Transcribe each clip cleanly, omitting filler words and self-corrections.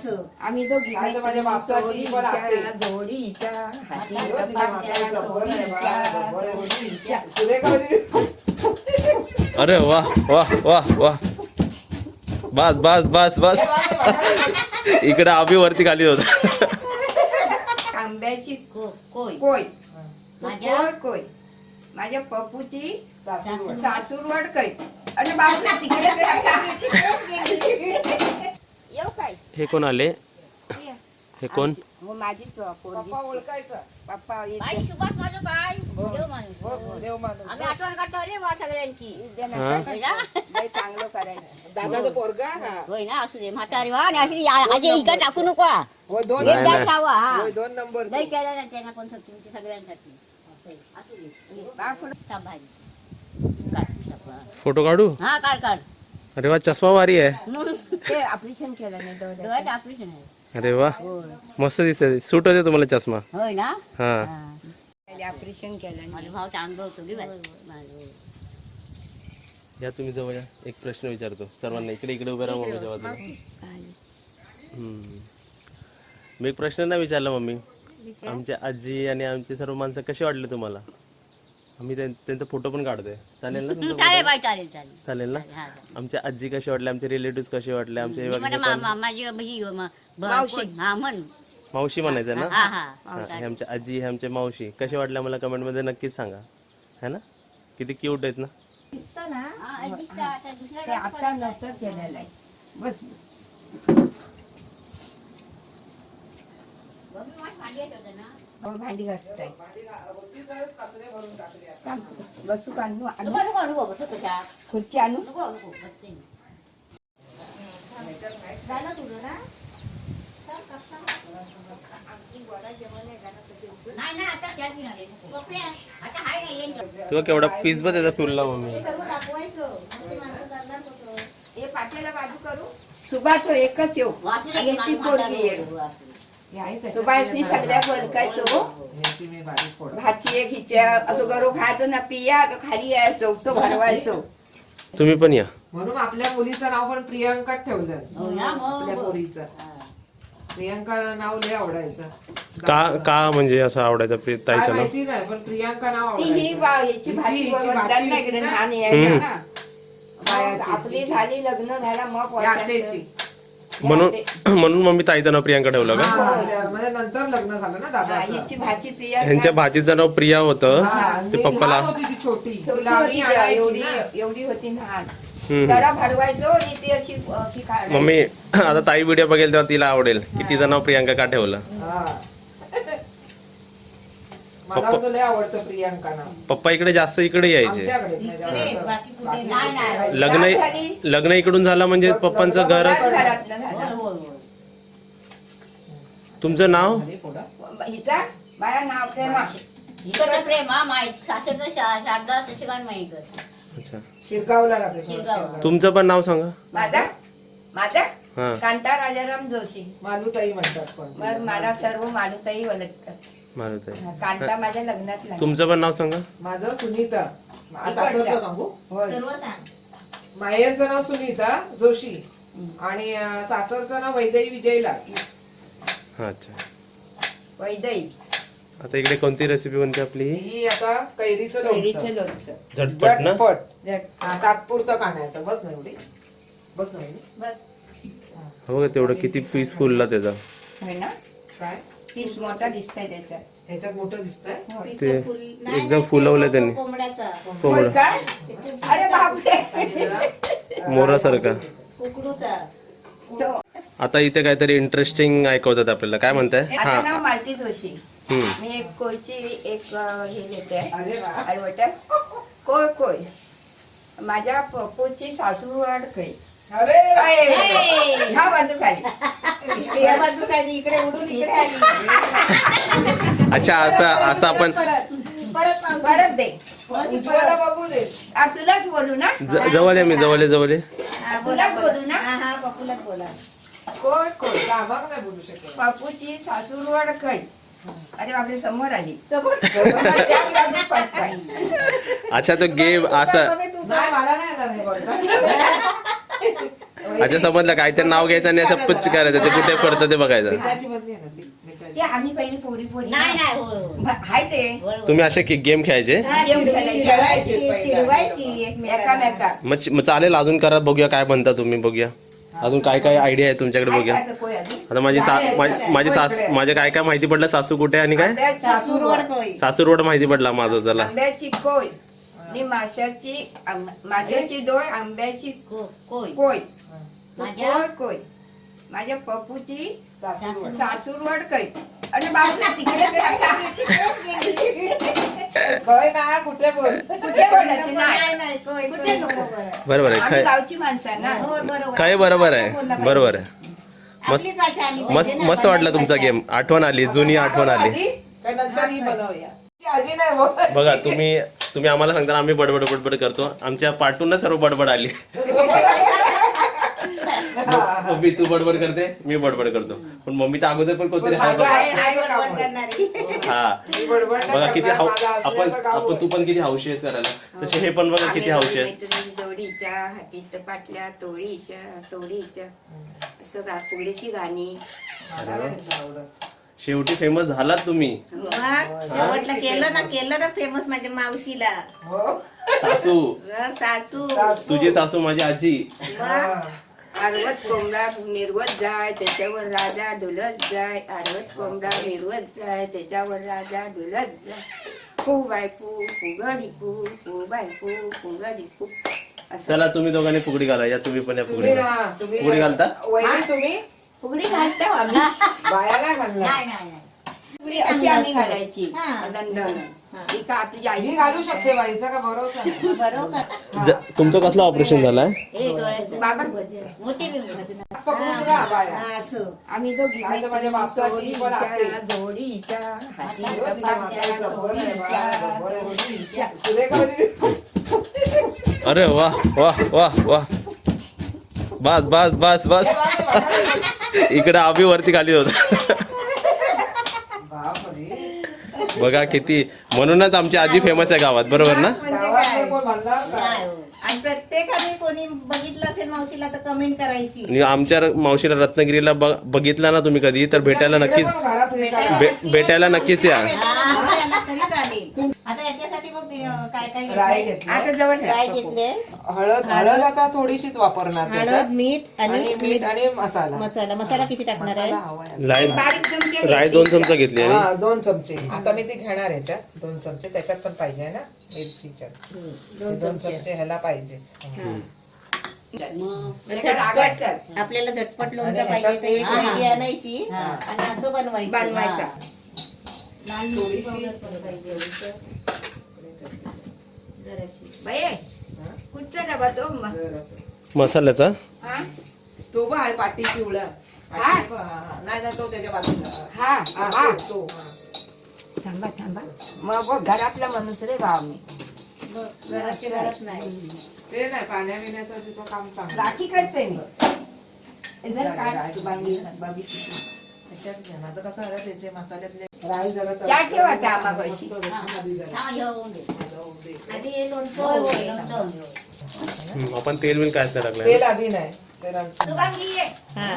असं आम्ही दोघी आता माझ्या बापसाची पण आते. जोडीच्या हाती अरे वा वा वा वा बस बस बस बस इकडे आम्ही वरती खाली होतो. आंब्याची कोय कोय माझ्या कोय माझ्या पप्पूची सासूरवाडी. सासूरवाड कै आणि बापरे तिकडे येऊ काय हे कोण आले? हे कोण? हो माझीच पोरगी पप्पा ओळखायचा. पप्पा बाई येते. सुभाष माझं बाई हो. देव माणूस हो, देव माणूस. आम्ही आठवण करतो रे बा सगळ्यांची उद्या हा? नका होय ना? लय चांगलं करायचं दादाचा पोरगा हा. होय ना असू दे म्हातारी वा आणि अशी आजी इकडे टाकू नको हा. होय, दोन नाही, एकदा नाही. खावा हा होय, 2 नंबर. नाही केलं ना त्यांना पण तुमच्या सगळ्यांसाठी असू दे बाप थांब भाजी काढ टाकवा. फोटो काढू? हा काढ काढ अरे वा चष्मा भारी आहे. ते ऑपरेशन केलं नाही डोळ्याचं. डोळ्याचं ऑपरेशन आहे अरे वा होय मस्त दिसते. सूट होते तुम्हाला चष्मा. होय ना हा हा. ऑपरेशन केलं नाही. माझा भाऊ चांगला होतो की बाई. या तुम्ही जवळ या. एक प्रश्न विचारतो सर्वांना. इकडे इकडे उभे राहा मम्मीच्या बाजूला. मी एक प्रश्न नाही विचारला मम्मी. आमच्या आजी आणि आमचे सर्व माणसं कसे वाटले तुम्हाला? आम्ही त्यांचा फोटो पण काढतोय. चालेल ना तुमचा चालेल photo? बाई चालेल चालेल चालेल ना. हा आमच्या आजी कसे वाटले, आमचे रिलेटिव्ह कसे वाटले, आमचे मला वगैरे पण माझी मावशी. हा म्हण मावशी म्हणायचं ना. हा हा हा, हे आमच्या आजी हे आमचे मावशी कसे वाटले मला कमेंटमध्ये नक्कीच सांगा. है ना. किती क्यूट आहेत ना. हा, दिसतं आता ते दुसऱ्या आता नंतर केलेलं आहे. बस भांडी घासताय. बसू का आणू? खुर्ची आणू? तुला केवढा पीस बघ त्याचा पिवला मम्मी. हे पाठीला बाजू करू. सुभाच एकच येऊ आणि ती पोरगी येऊ. सुभाषनी सगळ्या बोलकायचो. ह्याची मी बारीक फोडा. भाची एक हिच्या असं गरो खायचं ना पिया तर खाली यायचो तो भरवायचो. तुम्ही पण या. म्हणून आपल्या मुलीचं नाव पण प्रियांका ठेवलं. हो ना, मग. आपल्या पोरीचं प्रियांका नाव लय आवडायचं. का म्हणजे असं आवडायचं काय ताईचं नाव? माहिती नाही पण प्रियांका नाव ती ही आवडायचं. याची भाची हिची बरोबर भाची त्यांना होती इकडे ना. लहान यायचं ना. बायाची, आपली तिची. झाली लग्न झाला मग या आत्याची. म्हणून मम्मी ताईचं नाव प्रियांका ठेवलं का? हा, म्हणजे नंतर लग्न झालं ना दादाचं. हिची भाची प्रिया ह्यांच्या भाचीचं नाव प्रिया होतं. हा, ते ती पप्पाला लहान होती ती छोटी. छोटी तिला आम्ही होती आणायची एवढी ना. एवढी होती लहान. हम्म. जरा भरवायचो आणि ती अशी अशी काढायची. मम्मी आता ताई व्हिडिओ बघेल तेव्हा तिला आवडेल की तिचं नाव प्रियांका का ठेवलं. हा. मला तर लय आवडतं प्रियांका नाव. पप्पा इकडे जास्त इकडे यायचे. आमच्याकडे नाही, जास्त. बाकी नाही. लग्न इकडून झालं म्हणजे पप्पांचं घरच. घरातलं झालं. तुमचं नाव? झाली पोळा. हिचा बाया नाव प्रेमा. इकडं प्रेम हा माहित सासरचं शारदा शशिकांत माईकर अच्छा. शिरगावला राहते शिरगाव. तुमचं पण नाव सांगा. माझा हा. कांता राजाराम जोशी. मालूताई म्हणतात पण. मग मला सर्व मालुताई ओळखतात. मारुताई. कांता माझ्या लग्नात लागली. तुमचं पण नाव सांगा. माझं सुनीता. सासरचं सांगू. होय. माहेरचं नाव सुनीता जोशी आणि सासरचं नाव वैदेही विजयला. हा अच्छा. वैदई आता इकडे कोणती रेसिपी बनते आपली? ही आता कैरीचं कैरीचं लोणचं. लोणचं. झटपट ना. झटपट. झट. हा, तात्पुरतं काढायचं. बस ना एवढी. बस ना एवढी. बस हो का तेवढं किती पीस फुलला त्याचा. है ना. काय पीस मोठा दिसतंय त्याच्यात. ह्याच्यात मोठं दिसतंय. ते एकदम फुलवलं त्यांनी. कोंबड्याचा होय कोंबडा काय? अरे बापरे. मोरासारखा. कुकडूचा तो आता इथे काहीतरी इंटरेस्टिंग ऐकवतात आपल्याला. काय म्हणताय? आता नाव हा. मालती जोशी. हम्म. मी एक कोयची एक हे घेते अरे वा. ॲडव्हर्टाईज. कोय कोय माझ्या पप्पूची सासूरवाड कै. अरे ह्या बाजू खाली. या बाजू काय इकडे उडून इकडे आली अच्छा असं आपण परत दे. उज्ज्वला बघू दे. तुलाच बोलू ना. जवळ आहे मी जवळ आहे. तुला बोलू ना. हा पप्पूलाच बोला कोय कोय कामाक नाही बोलू शकेल. पप्पूची सासूरवाड कै. अरे आपल्या समोर आली. अच्छा तो गेम असं. नाही मला नाही येणार हे बोलता. अच्छा समजलं, काय ते नाव घ्यायचं आणि असं पुच्च करायचं, ते कुठे पडतं ते बघायचं. मिठाची बदली आहे ना ती मिठाची. ते आम्ही पहिली पोरी पोरी नाही नाही हो हाय ते तुम्ही असे गेम खेळायचे. गेम खेळायचे चिडवायची एकमेकांना. एकामेका मग चालेल, अजून करा, बघूया काय म्हणता तुम्ही, बघूया अजून काय काय आयडिया आहे तुमच्याकडे, बघूया. आता माझे काय काय माहिती पडलं, सासू कुठे आणि काय सासूरवाड कोळी. सासूरवाड माहिती पडला माझं. चला आंब्याची कोय आणि माशाची डोळ, आंब्याची कोय कोय माझ्या कोय माझ्या पप्पूची सासूरवाड. सासूरवाड कै आणि बाबा तिकडे खय ना कुठे बोल. कुठे बोलायचं नाही नाही कोळी, कुठे कोळी, नको. बरोबर आहे. बरोबर आहे. आम्ही गावची माणसं आहे ना. हो, बरोबर. काय बरोबर आहे, बोलला पाहिजे. बरोबर आहे. मस्त आपलीच भाषा आली पाहिजे मस्त ना, मस्त वाटला तुमचा भाषा. गेम, आठवण आली, जुनी आठवण आली. आधी का नंतर ही बनवूया. ती आधी नाही बोल. बघा तुम्ही आम्हाला सांगता, आम्ही बडबड बडबड करतो, आमच्या पाठूनच सर्व बडबड आली. मम्मी तू बडबड करते, मी बडबड करतो, पण मम्मीच्या अगोदर पण कोणतरी हाय बघा. काय बडबड करणारी. हा ही बडबड नाही बघा किती करणार, हाव- माझं असल्याचं काम आपण तू पण किती हौशी आहेस करायला, तसे हे पण बघा किती हौशी आहेत. मैत्रिणी जोडीच्या हातीच्या पाटल्या तोडीच्या असं फुगडीची गाणी. मला नाही आवडत. शेवटी फेमस झालात तुम्ही. मग शेवटला केलं ना फेमस माझ्या मावशीला. हो. सासू, सासू. तुझी सासू माझी आजी. आरवत कोंबडा मिरवत जाय त्याच्यावर राजा डुलत जाय. आरवत कोंबडा मिरवत जाय त्याच्यावर राजा डुलत जाय. फू बाय फू फुगडी फू बाय फू फुगडी फू असं चला तुम्ही दोघांनी फुगडी घाला, या तुम्ही पण या तुम्ही फुगडी ना तुम्ही फुगडी घालता? वहिनी तुम्ही फुगडी घालतो आम्ही. बाया नाही घालणार. नाही नाही नाही फुगडी अशी आम्ही घालायची हा. दंडन. ती का तुझी आई ही घालू शकते बाईचा का भरोसा नाही. बरोबर. तुमचं कसलं ऑपरेशन झालंय? हे डोळ्यात बाबा मोठी बिंबी पकडून घ्या बाया. हा, असं. आम्ही दोघी काय तर माझ्या बापसाची पण आते. जोडीच्या हातीच्या तिच्या म्हातारीचं जब्बर आहे बाया, जब्बर आहे. जोडीच्या. सुरेखा वहिनी. अरे वा वा वा वा, बस बस बस बस. इकडे आम्ही वरती खाली होतो. बापरे. बघा किती, म्हणूनच आमची आजी फेमस आहे गावात, बरोबर ना? म्हणजे गावात काय? कोण म्हणणार का? नाही हो आणि प्रत्येकाने कोणी बघितलं असेल मावशीला तर कमेंट करायची. आणि आमच्या मावशीला रत्नागिरीला बघितला ना तुम्ही कधी, तर भेटायला नक्कीच पण घरात हे करा. भेटायला नक्कीच या. याला तरी चालेल. आता याच्यासाठी बघ ते, काय काय राई घेतलंय. घेतली. आता जवळ काय घेतले? हळद आता थोडीशीच वापरणार हळद, त्याच्यात. मीठ आणि आणि मीठ आणि मसाला. मसाला किती टाकणार आहे? मसाला हवा आहे. राय बारीक चमचे राय 2 चमचा घेतली आणि हा 2 चमचे. आता मी ते घेणार याच्यात 2 चमचे. त्याच्यात पण पाहिजे ना मिरचीच्या. 2 चमचे ह्याला पाहिजे. लागायचं आपल्याला झटपट लोणचं पाहिजे तर एक वाटी आणायची आणि असं बनवायचं. बनवायचा. बाई कुठचा डबा तो मसाल्याचा. हा तो बघ आहे पाटी पिवळा. हा? नाही ना तो त्याच्या बाजूला. हा हा, हा तो. थांबा थांबा मग बघ घरातला माणूस रे गाव मी घराची गरज नाही. ते नाही पाण्या बिण्याचं तिचं काम चांगलं. बाकी करते मी हे जर काय तू बांगडी बाबी शिकली. त्याच्यात घे. माझं कसं झालं त्याचे मसाल्यातले राई जरा चहा ठेवा त्या आम्हापाशी. हा येऊन दे आधी हे लोणचं होय होय बनवायचं. नंतर घेऊ. आपण तेल बिल कायच नाही टाकलं. तेल आधी नाही तेल तू बांगडी ये. हा.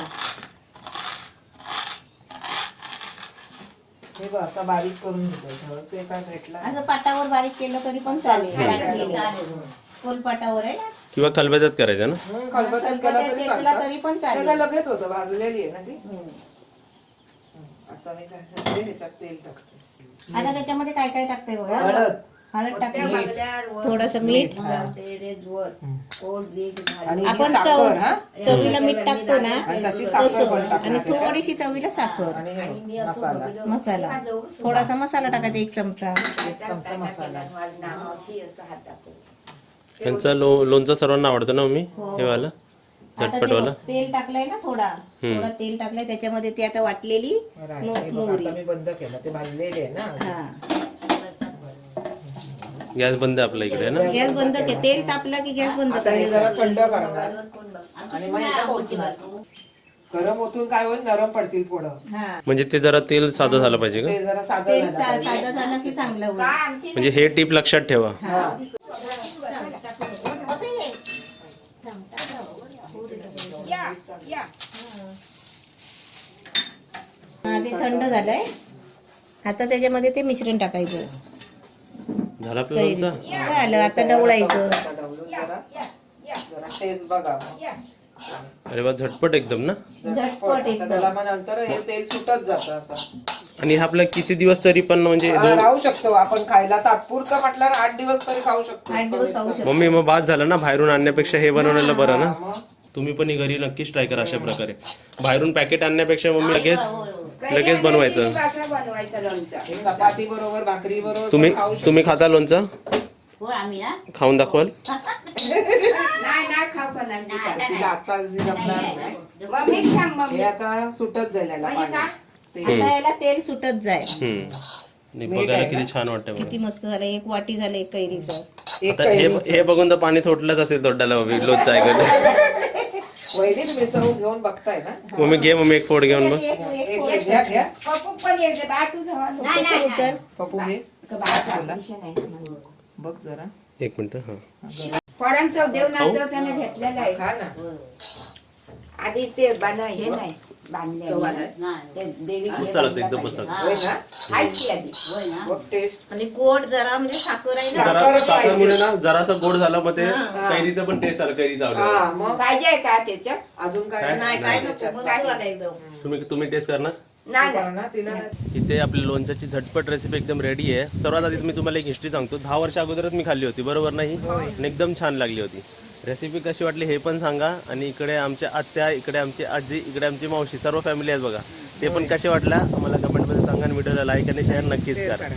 हे बघ असं बारीक करून घेतो. ते काय भेटला असं पाटावर बारीक केलं तरी पण चालेल. कोलपाटावर आहे ना. किंवा खलबत्यात करायचं ना. खलबत्यात केला तरी केला चालतं. तरी पण ते काय चालेल. लगेच होतं भाजलेली आहे ना ती. आता मी काय करते ह्याच्यात तेल टाकते. आता त्याच्यामध्ये काय काय टाकते बघा. हळद हळद त्या टाकली. बांगड्यावर थोडंसं मीठ. वर कोट बीट घालून. आणि ही आपण साखर हा चवीला मीठ टाकतो ना आणि तशी साखर तसं. पण टाकणार आणि त्याच्यात. थोडीशी चवीला साखर आणि हे बघ, मसाला मसाला थोडासा मसाला टाकायचा 1 चमचा. 1 चमचा मसाला. नामावशी असं हात टाकून. यांचं लोणचं सर्वांना आवडतं ना मम्मी, हे वाला आता ते झटपटवाला. बघ, तेल टाकलंय ना थोडा तेल टाकलंय त्याच्यामध्ये ती आता वाटलेली राई. हे बघ, मोहरी. आता मी बंद केलं ते भाजलेले आहे ना. हा. गॅस बंद आहे आपल्या इकडे ना. गॅस बंद के तेल तापला की गॅस बंद आता हे करायचा. जरा थंड करणार आणि मग ह्याच्यात ओतणार. गरम ओतून काय होईल नरम पडतील फोडं. हा. म्हणजे ते जरा तेल साधं झालं पाहिजे का? ते जरा साधं तेल झालं पाहिजे. साधं झालं की चांगलं होईल. काय आमची म्हणजे हे टीप लक्षात ठेवा. हा. या या आधी थंड झालंय. आता त्याच्यामध्ये ते मिश्रण टाकायचं. झाला आपलं लोणचं? झालं, आता डवळायचं. आता ढवळून जरा टेस्ट बघा मग. या अरे वा, झटपट एकदम ना. झटपट आता एकदम. त्याला मग नंतर हे तेल सुटत जातं असं. आणि हा आपला किती दिवस तरी पण म्हणजे राहू शकतो आपण खायला. तात्पुरतं म्हटलं 8 दिवस तरी खाऊ शकतो. 8 दिवस खाऊ शकतो. मम्मी मग बाद झालं ना, बाहेरून आणण्यापेक्षा हे बनवलेलं बरं ना. हा, मग तुम्ही पण ही घरी नक्कीच ट्राय करा अशा प्रकारे. बाहेरून पॅकेट आणण्यापेक्षा मम्मी लगेच बनवायचं. कसं बनवायचं लोणचं? हे चपाती बरोबर, भाकरी बरोबर तुम्ही पण खाऊ शकतो. तुम्ही खाता लोणचं? हो आम्ही ना खाऊन दाखवाल? नाही खाऊ पण नाही नाही, तिला आता जमणार नाही. मम्मी सांग हे मम्मी आता सुटत जाईल याला म्हणजे पाणी. का? आता याला तेल सुटत जाय. आणि बघायला किती छान वाटतं बघा. किती मस्त झालं. 1 वाटी झालं 1 कैरीचं. एक आता हे बघून तर पाणी थोटलंच असेल तोंडाला लोणचं ऐकलं. वहिनी तुम्ही चव घेऊन बघताय ना. मम्मी घे, मम्मी एक फोड घेऊन बघ. एक घ्या घ्या. पप्पू पण येते बा तुझं नाही नाही उचल. पप्पू घे. नाही बघ जरा. एक मिनिट. हा, फळांचं देवनाचं त्याने घेतलेलं आहे. खा ना. आधी ते बना हे नाही बांधले नाही. ते देवी मस्त लागतं एकदम मस्त लागतं. होय ना. आहेत की आधी होय ना. बघ टेस्ट. आणि गोड जरा म्हणजे साखर आहे ना. जरा साखरमुळे ना जरासा गोड झाला, मग ते कैरीचं पण टेस्ट आलं, कैरीचं आवडलं. हा मग पाहिजे का त्याच्यात? अजून काय नाही काय नको. मस्त झालं एकदम. तुम्ही टेस्ट करणार? नाही करा ना तिला. इथे आपली लोणच्याची झटपट रेसिपी एकदम रेडी आहे. सर्वात आधी मी तुम्हाला एक हिस्ट्री सांगतो. 10 वर्ष अगोदरच मी खाल्ली होती, बरोबर नाही? आणि एकदम छान लागली होती. रेसिपी कशी वाटली हे पण सांगा. आणि इकडे आमच्या आत्या, इकडे आमची आजी, इकडे आमची मावशी, सर्व फॅमिली आहेत बघा. ते पण कसे वाटल्या आम्हाला कमेंटमध्ये सांगा. आणि व्हिडिओला लाईक आणि शेअर नक्कीच करा.